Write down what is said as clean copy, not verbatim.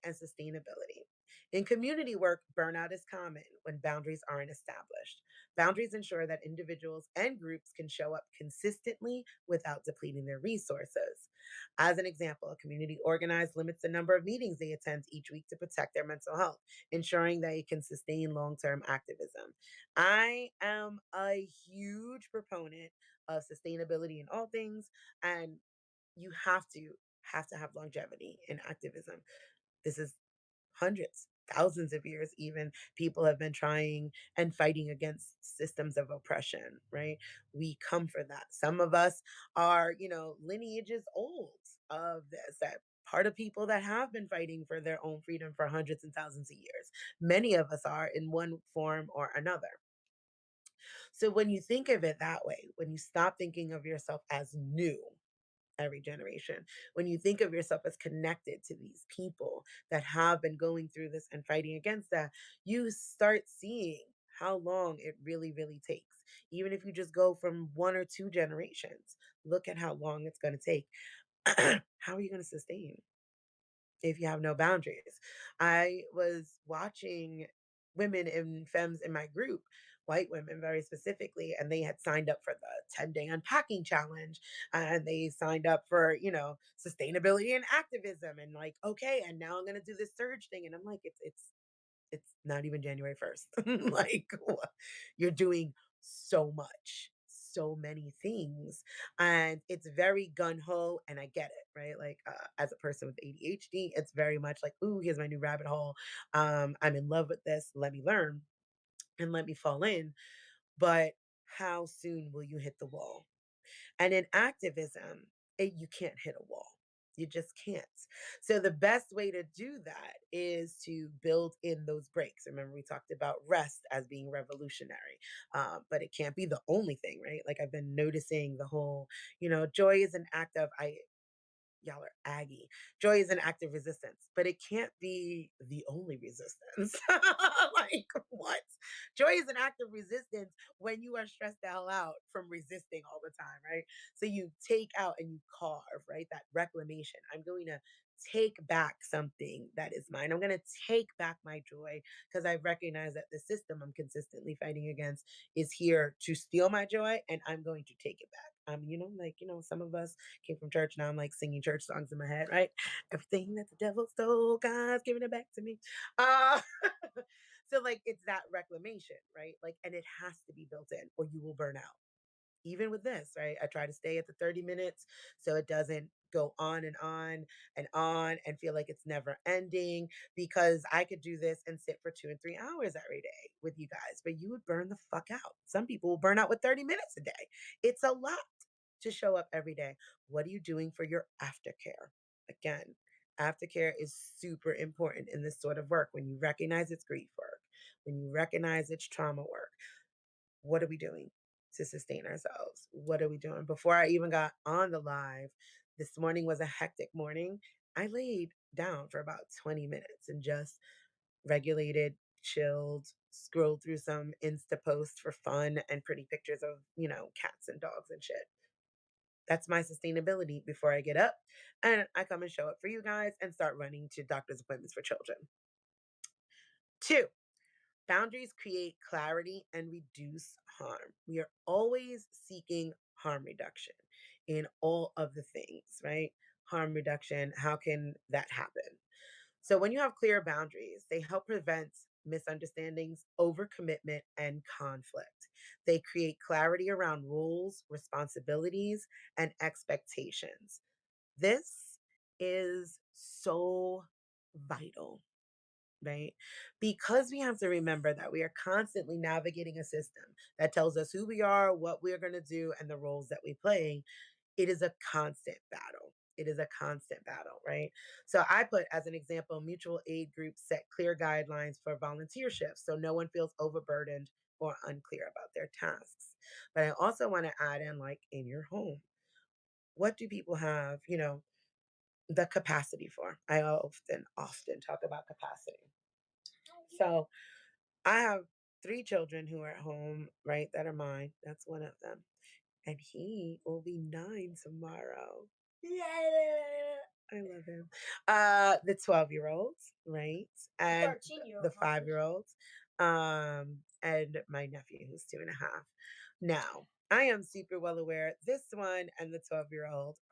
and sustainability. In community work, burnout is common when boundaries aren't established. Boundaries ensure that individuals and groups can show up consistently without depleting their resources. As an example, a community organized limits the number of meetings they attend each week to protect their mental health, ensuring they can sustain long term activism. I am a huge proponent of sustainability in all things, and you have to have longevity in activism. This is hundreds, thousands of years even people have been trying and fighting against systems of oppression, right? We come for that. Some of us are, lineages old of this, that part of people that have been fighting for their own freedom for hundreds and thousands of years. Many of us are in one form or another. So when you think of it that way, when you stop thinking of yourself as new, every generation. When you think of yourself as connected to these people that have been going through this and fighting against that, you start seeing how long it really, really takes. Even if you just go from one or two generations, look at how long it's going to take. How are you going to sustain if you have no boundaries? I was watching women in femmes in my group, white women very specifically, and they had signed up for the 10-day unpacking challenge, and they signed up for, sustainability and activism, and like, okay, and now I'm gonna do this surge thing. And I'm like, it's not even January 1st. Like, you're doing so much, so many things. And it's very gun ho. And I get it, right? Like, as a person with ADHD, it's very much like, ooh, here's my new rabbit hole. I'm in love with this. Let me learn and let me fall in. But how soon will you hit the wall? And in activism, you can't hit a wall. You just can't. So the best way to do that is to build in those breaks. Remember, we talked about rest as being revolutionary, but it can't be the only thing, right? Like I've been noticing the whole, joy is an act of I y'all are Aggie. Joy is an act of resistance, but it can't be the only resistance. Like, what? Joy is an act of resistance when you are stressed the hell out from resisting all the time, right? So you take out and you carve, right? That reclamation. I'm going to take back something that is mine. I'm going to take back my joy because I recognize that the system I'm consistently fighting against is here to steal my joy, and I'm going to take it back. Some of us came from church. Now I'm like singing church songs in my head, right? Everything that the devil stole, God's giving it back to me. Uh, so like it's that reclamation, right? Like, and it has to be built in, or you will burn out. Even with this, right? I try to stay at the 30 minutes so it doesn't go on and on and feel like it's never ending, because I could do this and sit for 2 and 3 hours every day with you guys, but you would burn the fuck out. Some people will burn out with 30 minutes a day. It's a lot to show up every day. What are you doing for your aftercare? Again, aftercare is super important in this sort of work. When you recognize it's grief work, when you recognize it's trauma work, what are we doing to sustain ourselves? What are we doing? Before I even got on the live, this morning was a hectic morning. I laid down for about 20 minutes and just regulated, chilled, scrolled through some Insta posts for fun and pretty pictures of, cats and dogs and shit. That's my sustainability before I get up and I come and show up for you guys and start running to doctor's appointments for children. Two, boundaries create clarity and reduce harm. We are always seeking harm reduction in all of the things, right? Harm reduction, how can that happen? So when you have clear boundaries, they help prevent misunderstandings, overcommitment, and conflict. They create clarity around rules, responsibilities, and expectations. This is so vital, right? Because we have to remember that we are constantly navigating a system that tells us who we are, what we're going to do, and the roles that we play. It is a constant battle. It is a constant battle, right? So I put as an example, mutual aid groups set clear guidelines for volunteer shifts so no one feels overburdened or unclear about their tasks. But I also want to add in, like, in your home, what do people have, the capacity for? I often talk about capacity. So I have 3 children who are at home, right? That are mine. That's one of them. And he will be 9 tomorrow. Yeah. I love him. The 12-year-olds, right? The And 13-year-old the probably. 5-year-olds, and my nephew who's 2.5. Now, I am super well aware this one and the 12-year-old are